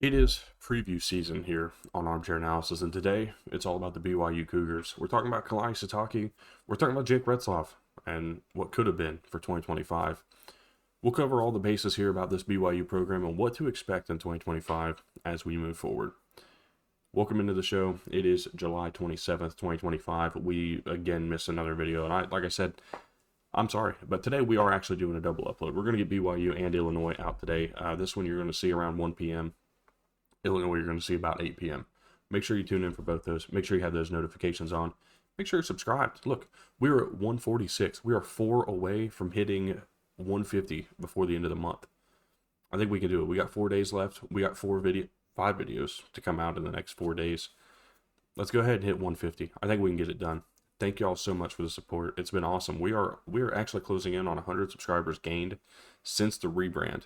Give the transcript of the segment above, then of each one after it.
It is preview season here on Armchair Analysis, and today it's all about the BYU Cougars. We're talking about Kalai Sitake, we're talking about Jake Retzloff, and what could have been for 2025. We'll cover all the bases here about this BYU program and what to expect in 2025 as we move forward. Welcome into the show. It is July 27th, 2025. We again missed another video, and like I said, I'm sorry, but today we are actually doing a double upload. We're going to get BYU and Illinois out today. This one you're going to see around 1 p.m. Illinois, you're going to see about 8 p.m. Make sure you tune in for both those. Make sure you have those notifications on. Make sure you're subscribed. Look, we're at 146. We are 4 away from hitting 150 before the end of the month. I think we can do it. We got 4 days left. We got 5 videos to come out in the next 4 days. Let's go ahead and hit 150. I think we can get it done. Thank you all so much for the support. It's been awesome. We are actually closing in on 100 subscribers gained since the rebrand,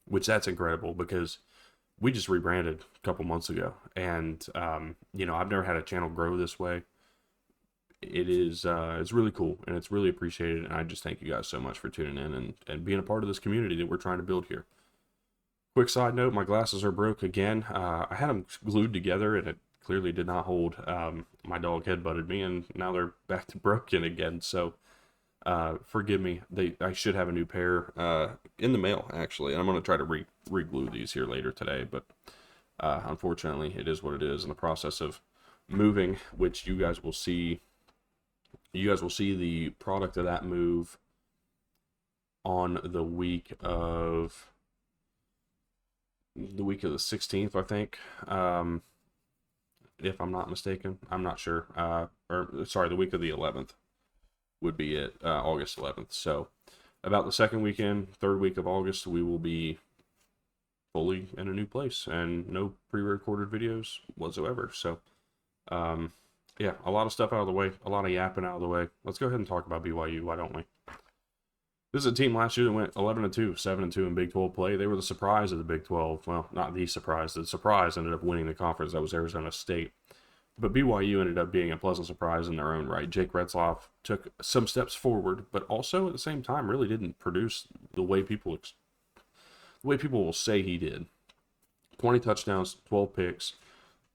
which that's incredible because we just rebranded a couple months ago, and I've never had a channel grow this way. It's really cool, and it's really appreciated, and I just thank you guys so much for tuning in and being a part of this community that we're trying to build here. Quick side note, my glasses are broke again. I had them glued together, and it clearly did not hold. My dog headbutted me, and now they're back to broken again, so forgive me. I should have a new pair in the mail, actually, and I'm going to try to re-glue these here later today, but unfortunately it is what it is in the process of moving, which you guys will see the product of that move on the week of the 16th, I think, if I'm not mistaken. I'm not sure, the week of the 11th would be it, August 11th. So about the second weekend, third week of August, we will be fully in a new place and no pre-recorded videos whatsoever. So yeah, a lot of stuff out of the way, a lot of yapping out of the way. Let's go ahead and talk about BYU, why don't we? This is a team last year that went 11-2, 7-2 in Big 12 play. They were the surprise of the Big 12. Well, not the surprise. The surprise ended up winning the conference. That was Arizona State. But BYU ended up being a pleasant surprise in their own right. Jake Retzloff took some steps forward, but also at the same time really didn't produce the way people will say he did. 20 touchdowns, 12 picks,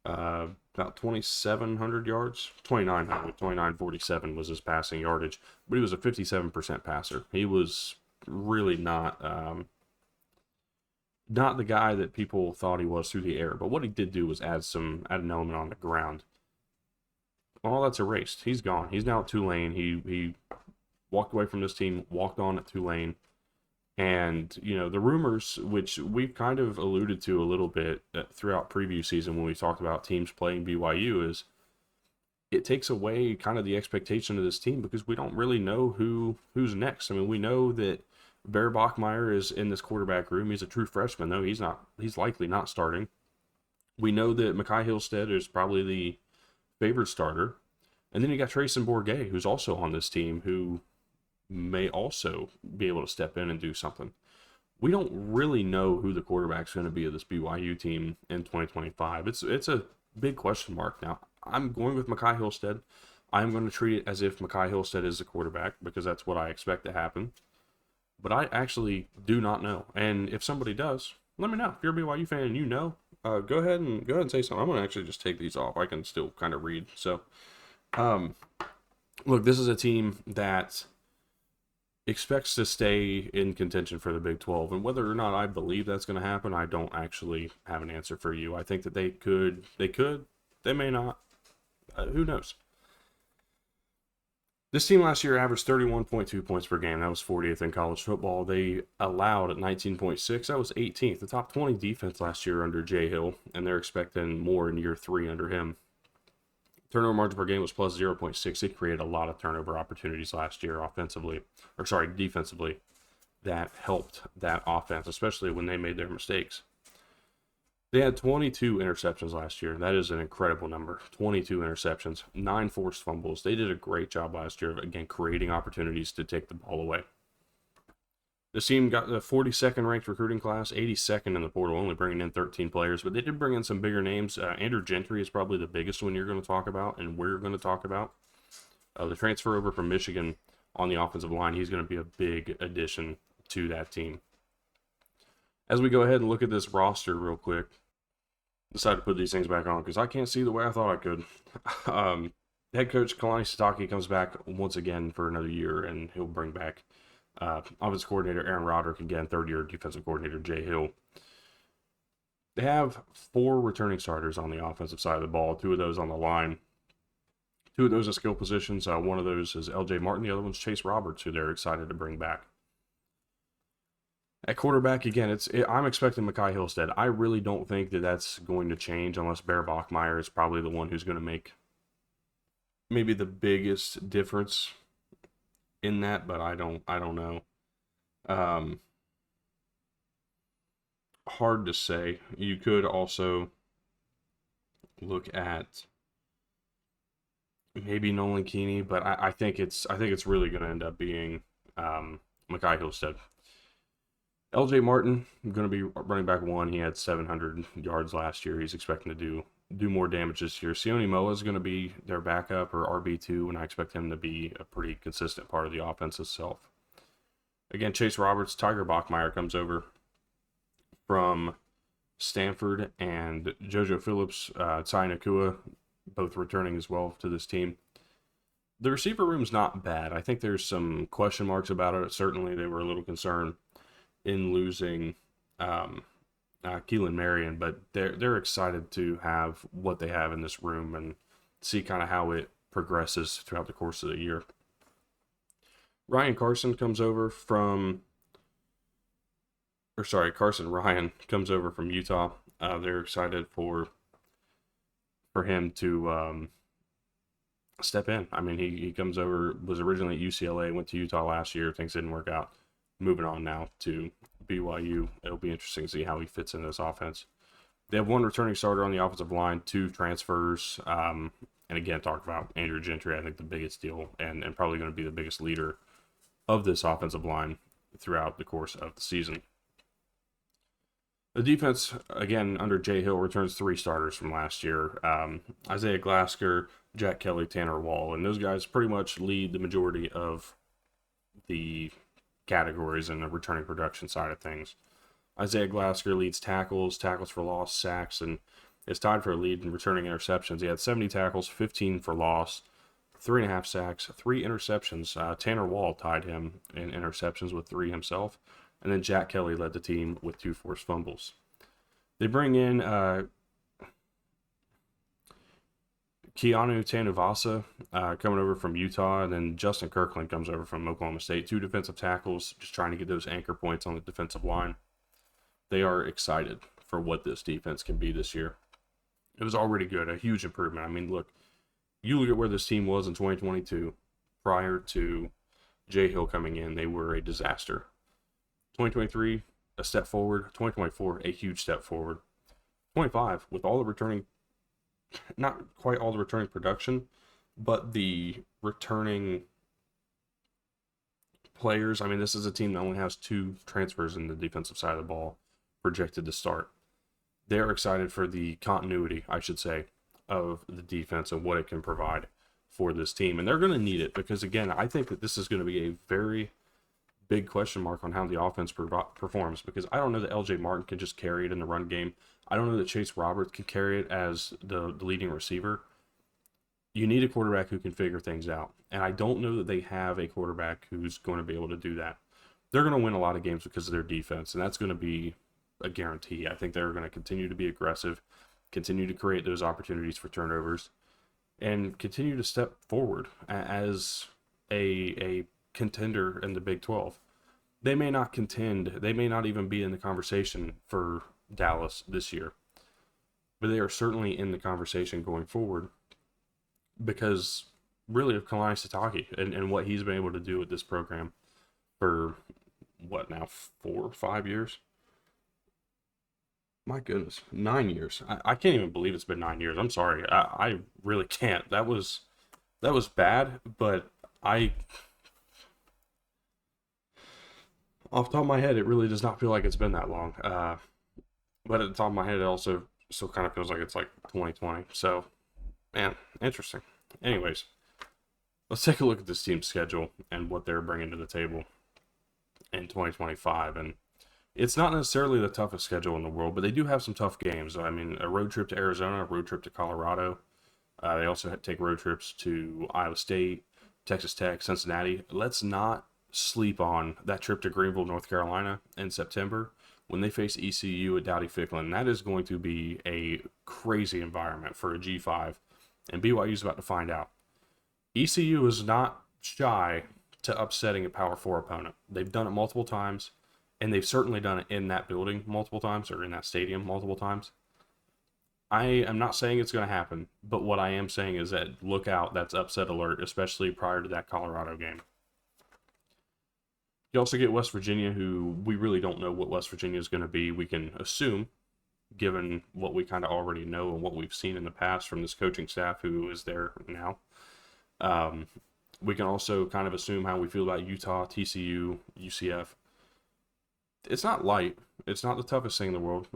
about 2,700 yards, 2,947 was his passing yardage, but he was a 57% passer. He was really not the guy that people thought he was through the air, but what he did do was add an element on the ground. All that's erased. He's gone. He's now at Tulane. He walked away from this team, walked on at Tulane. And, the rumors, which we've kind of alluded to a little bit throughout preview season when we talked about teams playing BYU, is it takes away kind of the expectation of this team because we don't really know who's next. I mean, we know that Bear Bachmeier is in this quarterback room. He's a true freshman, though. He's likely not starting. We know that Mekhi Hillstead is probably the favored starter. And then you got Trayson Bourget, who's also on this team, who may also be able to step in and do something. We don't really know who the quarterback's going to be of this BYU team in 2025. It's a big question mark. Now, I'm going with Mekhi Hillstead. I'm going to treat it as if Mekhi Hillstead is the quarterback because that's what I expect to happen. But I actually do not know. And if somebody does, let me know. If you're a BYU fan and go ahead and say something. I'm going to actually just take these off. I can still kind of read. So, look, this is a team that expects to stay in contention for the Big 12. And whether or not I believe that's going to happen, I don't actually have an answer for you. I think that they could, they may not. Who knows? This team last year averaged 31.2 points per game. That was 40th in college football. They allowed at 19.6. That was 18th. The top 20 defense last year under Jay Hill, and they're expecting more in year 3 under him. Turnover margin per game was plus 0.6. They created a lot of turnover opportunities last year defensively. That helped that offense, especially when they made their mistakes. They had 22 interceptions last year. That is an incredible number. 22 interceptions, 9 forced fumbles. They did a great job last year of, again, creating opportunities to take the ball away. This team got the 42nd ranked recruiting class, 82nd in the portal, only bringing in 13 players, but they did bring in some bigger names. Andrew Gentry is probably the biggest one you're going to talk about, and we're going to talk about. The transfer over from Michigan on the offensive line, he's going to be a big addition to that team. As we go ahead and look at this roster real quick, decided to put these things back on because I can't see the way I thought I could. Head coach Kalani Sitake comes back once again for another year, and he'll bring back offensive coordinator Aaron Roderick again, third-year defensive coordinator Jay Hill. They have 4 returning starters on the offensive side of the ball, 2 of those on the line. 2 of those are skill positions. One of those is L.J. Martin. The other one's Chase Roberts, who they're excited to bring back. At quarterback, again, I'm expecting Mekhi Hillstead. I really don't think that that's going to change unless Bear Bachmeier is probably the one who's going to make maybe the biggest difference in that, but I don't know. Hard to say. You could also look at maybe Nolan Keeney, but I think it's really going to end up being Mekhi Hillstead. L.J. Martin going to be running back 1. He had 700 yards last year. He's expecting to do more damage this year. Sione Moa is going to be their backup or RB2, and I expect him to be a pretty consistent part of the offense itself. Again, Chase Roberts, Tiger Bachmeier comes over from Stanford, and JoJo Phillips, Tsai Nakua, both returning as well to this team. The receiver room's not bad. I think there's some question marks about it. Certainly, they were a little concerned in losing Keelan Marion, but they're excited to have what they have in this room and see kind of how it progresses throughout the course of the year. Carson Ryan comes over from Utah. They're excited for him to step in. I mean, he comes over, was originally at UCLA, went to Utah last year. Things didn't work out. Moving on now to BYU. It'll be interesting to see how he fits in this offense. They have 1 returning starter on the offensive line, 2 transfers, and again, talk about Andrew Gentry, I think the biggest deal and probably going to be the biggest leader of this offensive line throughout the course of the season. The defense, again, under Jay Hill, returns 3 starters from last year. Isaiah Glasker, Jack Kelly, Tanner Wall, and those guys pretty much lead the majority of the categories in the returning production side of things. Isaiah Glasker leads tackles for loss, sacks, and is tied for a lead in returning interceptions. He had 70 tackles, 15 for loss, 3.5 sacks, 3 interceptions. Tanner Wall tied him in interceptions with 3 himself, and then Jack Kelly led the team with 2 forced fumbles. They bring in Keanu Tanuvasa coming over from Utah, and then Justin Kirkland comes over from Oklahoma State. 2 defensive tackles, just trying to get those anchor points on the defensive line. They are excited for what this defense can be this year. It was already good, a huge improvement. I mean, look at where this team was in 2022 prior to Jay Hill coming in. They were a disaster. 2023, a step forward. 2024, a huge step forward. 25, with all the returning, not quite all the returning production, but the returning players. I mean, this is a team that only has 2 transfers in the defensive side of the ball projected to start. They're excited for the continuity, I should say, of the defense and what it can provide for this team. And they're going to need it because, again, I think that this is going to be a very big question mark on how the offense performs, because I don't know that L.J. Martin can just carry it in the run game. I don't know that Chase Roberts can carry it as the leading receiver. You need a quarterback who can figure things out. And I don't know that they have a quarterback who's going to be able to do that. They're going to win a lot of games because of their defense, and that's going to be a guarantee. I think they're going to continue to be aggressive, continue to create those opportunities for turnovers, and continue to step forward as a contender in the Big 12. They may not contend. They may not even be in the conversation for Dallas this year, but they are certainly in the conversation going forward because really of Kalani Sitake and what he's been able to do with this program for what now, 4 or 5 years? My goodness, 9 years. I can't even believe it's been 9 years. I'm sorry. I really can't. That was bad, but off the top of my head, it really does not feel like it's been that long. But at the top of my head, it also still kind of feels like it's like 2020. So, man, interesting. Anyways, let's take a look at this team's schedule and what they're bringing to the table in 2025. And It's not necessarily the toughest schedule in the world, but they do have some tough games. I mean, a road trip to Arizona, a road trip to Colorado. They also take road trips to Iowa State, Texas Tech, Cincinnati. Let's not sleep on that trip to Greenville, North Carolina in September when they face ECU at Dowdy-Ficklen. That is going to be a crazy environment for a G5, and BYU is about to find out. ECU is not shy to upsetting a Power 4 opponent. They've done it multiple times, and they've certainly done it in that building multiple times, or in that stadium multiple times. I am not saying it's going to happen, but what I am saying is that look out, that's upset alert, especially prior to that Colorado game. You also get West Virginia, who we really don't know what West Virginia is going to be. We can assume, given what we kind of already know and what we've seen in the past from this coaching staff who is there now. We can also kind of assume how we feel about Utah, TCU, UCF. It's not light. It's not the toughest thing in the world.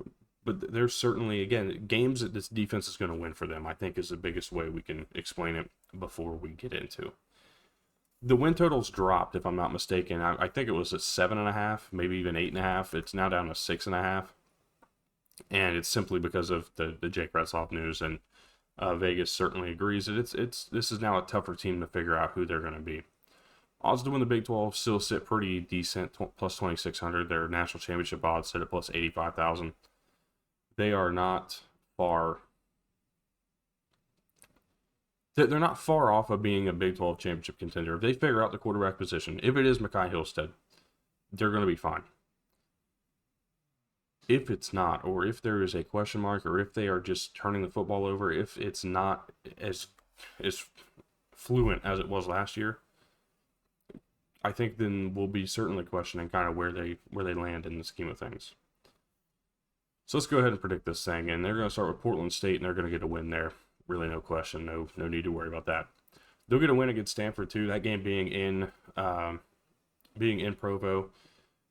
But there's certainly, again, games that this defense is going to win for them, I think, is the biggest way we can explain it before we get into. The win total's dropped, if I'm not mistaken. I think it was at 7.5, maybe even 8.5. It's now down to 6.5. And it's simply because of the Jake Retzloff news. And Vegas certainly agrees that this is now a tougher team to figure out who they're going to be. Odds to win the Big 12 still sit pretty decent, plus 2,600. Their national championship odds sit at plus 85,000. They are not far. They're not far off of being a Big 12 championship contender. If they figure out the quarterback position, if it is Mekhi Hillstead, they're going to be fine. If it's not, or if there is a question mark, or if they are just turning the football over, if it's not as fluent as it was last year, I think then we'll be certainly questioning kind of where they land in the scheme of things. So let's go ahead and predict this thing, and they're going to start with Portland State, and they're going to get a win there. Really, no question, no need to worry about that. They'll get a win against Stanford too. That game being in Provo.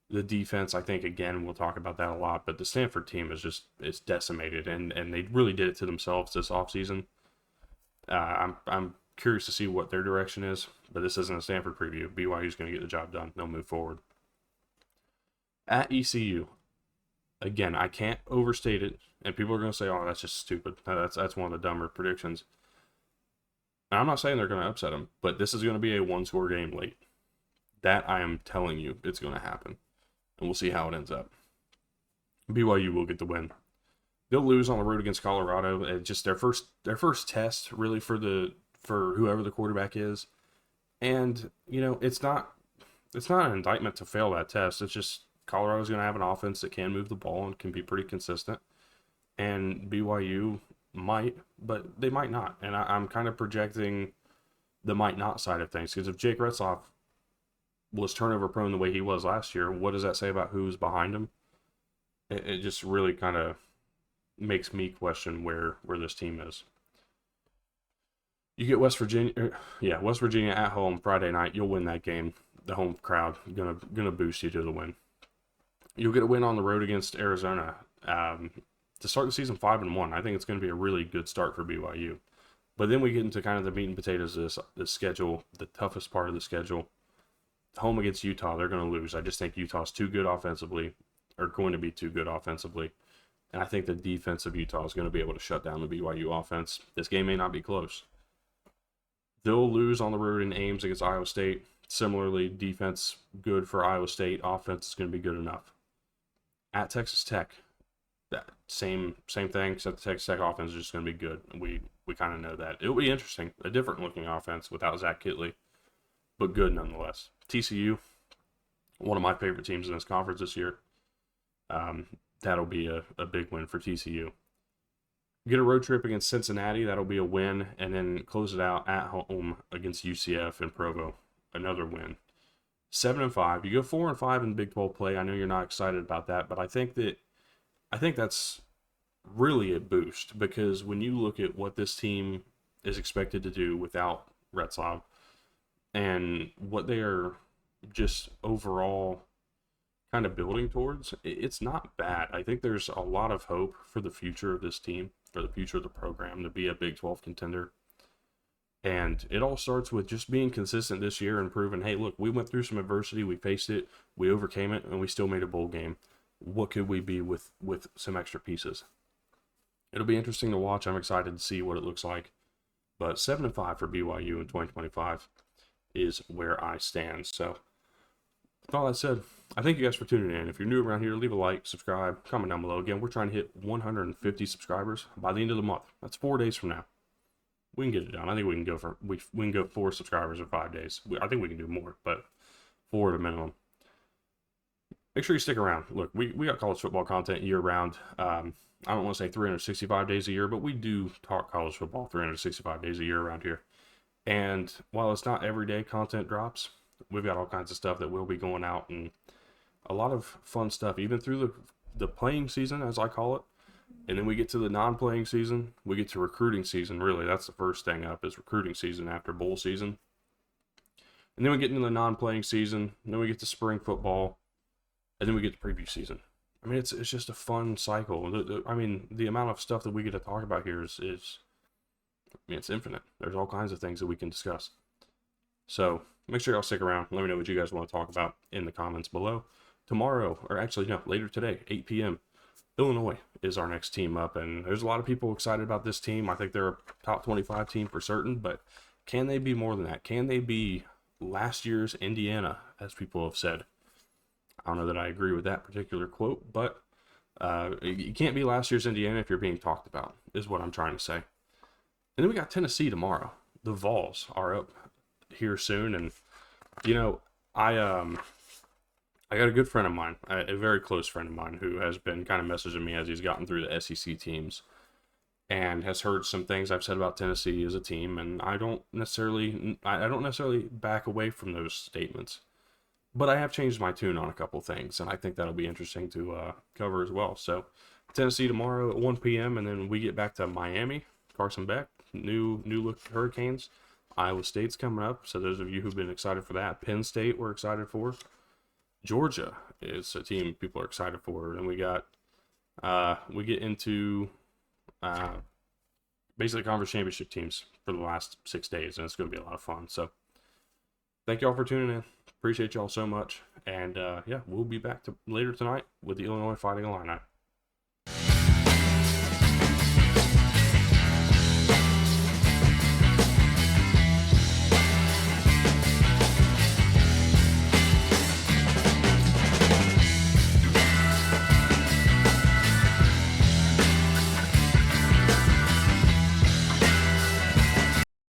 The defense, I think, again, we'll talk about that a lot, but the Stanford team is decimated, and they really did it to themselves this offseason. I'm curious to see what their direction is, but this isn't a Stanford preview. BYU is going to get the job done. They'll move forward. At ECU, again, I can't overstate it, and people are going to say, "Oh, that's just stupid." That's one of the dumber predictions. And I'm not saying they're going to upset them, but this is going to be a one-score game late. That I am telling you, it's going to happen. And we'll see how it ends up. BYU will get the win. They'll lose on the road against Colorado. It's just their first test, really, for whoever the quarterback is. And it's not an indictment to fail that test. It's just Colorado's going to have an offense that can move the ball and can be pretty consistent. And BYU might, but they might not. And I'm kind of projecting the might not side of things, because if Jake Retzloff was turnover prone the way he was last year, what does that say about who's behind him? It just really kind of makes me question where this team is. You get West Virginia at home Friday night. You'll win that game. The home crowd gonna boost you to the win. You'll get a win on the road against Arizona to start the season 5-1. I think it's going to be a really good start for BYU. But then we get into kind of the meat and potatoes of this schedule, the toughest part of the schedule. Home against Utah, they're going to lose. I just think Utah's too good offensively, or going to be too good offensively. And I think the defense of Utah is going to be able to shut down the BYU offense. This game may not be close. They'll lose on the road in Ames against Iowa State. Similarly, defense good for Iowa State. Offense is going to be good enough. At Texas Tech, that same thing, except the Texas Tech offense is just going to be good. We kind of know that. It'll be interesting. A different looking offense without Zach Kitley, but good nonetheless. TCU, one of my favorite teams in this conference this year. That'll be a big win for TCU. Get a road trip against Cincinnati. That'll be a win. And then close it out at home against UCF and Provo. Another win. 7-5. You go 4-5 in Big 12 play. I know you're not excited about that, but I think that's really a boost, because when you look at what this team is expected to do without Retzloff, and what they are just overall kind of building towards, it's not bad. I think there's a lot of hope for the future of this team, for the future of the program, to be a Big 12 contender. And it all starts with just being consistent this year and proving, hey, look, we went through some adversity, we faced it, we overcame it, and we still made a bowl game. what could we be with some extra pieces. It'll be interesting to watch. I'm excited to see what it looks like. But 7-5 for BYU in 2025 is where I stand. So, with all that said, I thank you guys for tuning in. If you're new around here, leave a like, subscribe, comment down below. Again, we're trying to hit 150 subscribers by the end of the month. That's 4 days from now. We can get it done. I think we can go 4 subscribers in 5 days. I think we can do more, but 4 at a minimum. Make sure you stick around. Look, we got college football content year round. I don't want to say 365 days a year, but we do talk college football 365 days a year around here. And while it's not everyday content drops, we've got all kinds of stuff that will be going out, and a lot of fun stuff, even through the playing season, as I call it. And then we get to the non-playing season. We get to recruiting season. Really, that's the first thing up, is recruiting season after bowl season. And then we get into the non-playing season. And then we get to spring football. And then we get to preview season. I mean, it's just a fun cycle. The amount of stuff that we get to talk about here is it's infinite. There's all kinds of things that we can discuss. So make sure y'all stick around. Let me know what you guys want to talk about in the comments below. Tomorrow, or actually no, later today, 8 p.m., Illinois is our next team up, and there's a lot of people excited about this team. I think they're a top 25 team for certain, but can they be more than that? Can they be last year's Indiana, as people have said? I don't know that I agree with that particular quote, but you can't be last year's Indiana if you're being talked about, is what I'm trying to say. And then we got Tennessee tomorrow. The Vols are up here soon, and I got a good friend of mine, a very close friend of mine, who has been kind of messaging me as he's gotten through the SEC teams, and has heard some things I've said about Tennessee as a team, and I don't necessarily back away from those statements, but I have changed my tune on a couple things, and I think that'll be interesting to cover as well. So Tennessee tomorrow at 1 p.m., and then we get back to Miami, Carson Beck, new look Hurricanes. Iowa State's coming up, so those of you who've been excited for that. Penn State we're excited for. Georgia is a team people are excited for, and we get into basically conference championship teams for the last 6 days, and it's going to be a lot of fun. So thank y'all for tuning in. Appreciate y'all so much, and we'll be back later tonight with the Illinois Fighting Illini.